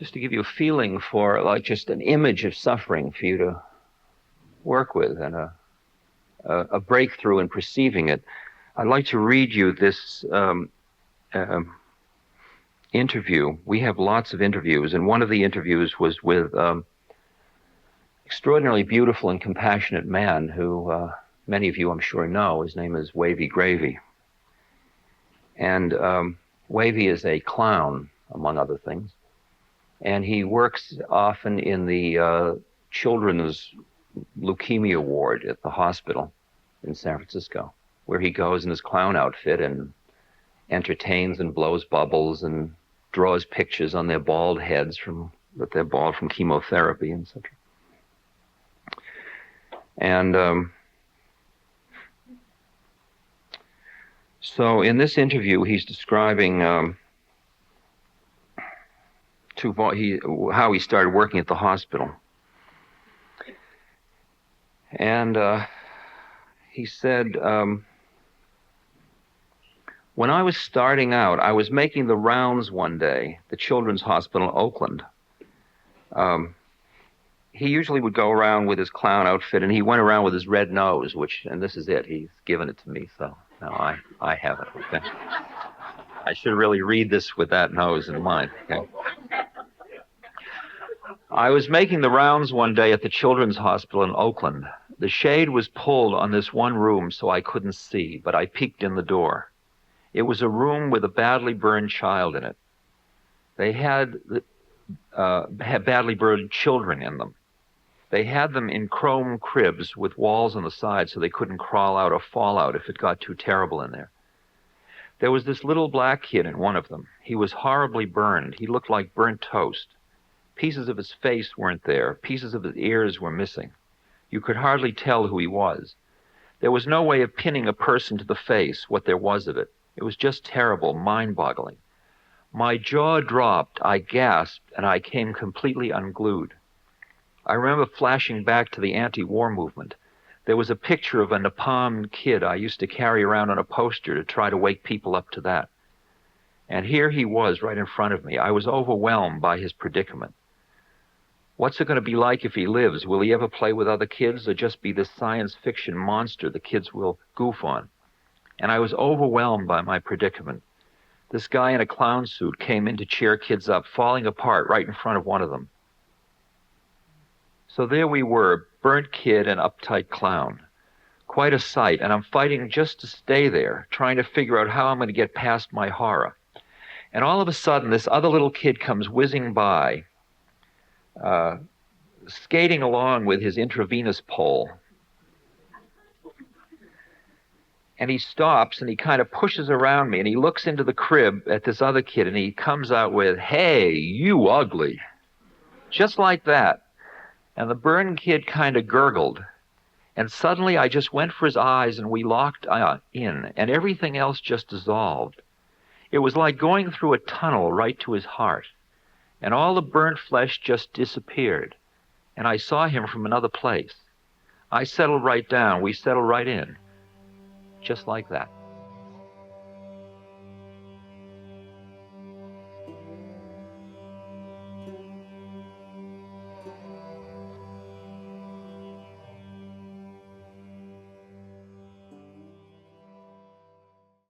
just to give you a feeling for, like, just an image of suffering for you to work with, and a breakthrough in perceiving it. I'd like to read you this interview. We have lots of interviews, and one of the interviews was with extraordinarily beautiful and compassionate man who many of you, I'm sure, know. His name is Wavy Gravy. And Wavy is a clown, among other things. And he works often in the children's leukemia ward at the hospital in San Francisco, where he goes in his clown outfit and entertains and blows bubbles and draws pictures on their bald heads that they're bald from chemotherapy and such. And so in this interview, he's describing how he started working at the hospital. And he said, when I was starting out, I was making the rounds one day, the Children's Hospital in Oakland. He usually would go around with his clown outfit, and he went around with his red nose, and this is it. He's given it to me, so now I have it. Okay. I should really read this with that nose in mind. Okay. I was making the rounds one day at the Children's Hospital in Oakland. The shade was pulled on this one room so I couldn't see, but I peeked in the door. It was a room with a badly burned child in it. They had badly burned children in them. They had them in chrome cribs with walls on the side so they couldn't crawl out or fall out if it got too terrible in there. There was this little black kid in one of them. He was horribly burned. He looked like burnt toast. Pieces of his face weren't there. Pieces of his ears were missing. You could hardly tell who he was. There was no way of pinning a person to the face, what there was of it. It was just terrible, mind-boggling. My jaw dropped, I gasped, and I came completely unglued. I remember flashing back to the anti-war movement. There was a picture of a napalmed kid I used to carry around on a poster to try to wake people up to that. And here he was right in front of me. I was overwhelmed by his predicament. What's it going to be like if he lives? Will he ever play with other kids or just be this science fiction monster the kids will goof on? And I was overwhelmed by my predicament. This guy in a clown suit came in to cheer kids up, falling apart right in front of one of them. So there we were, burnt kid and uptight clown. Quite a sight, and I'm fighting just to stay there, trying to figure out how I'm going to get past my horror. And all of a sudden, this other little kid comes whizzing by, skating along with his intravenous pole. And he stops, and he kind of pushes around me, and he looks into the crib at this other kid, and he comes out with, "Hey, you ugly." Just like that. And the burned kid kind of gurgled. And suddenly I just went for his eyes, and we locked in, and everything else just dissolved. It was like going through a tunnel right to his heart. And all the burnt flesh just disappeared. And I saw him from another place. I settled right down. We settled right in. Just like that.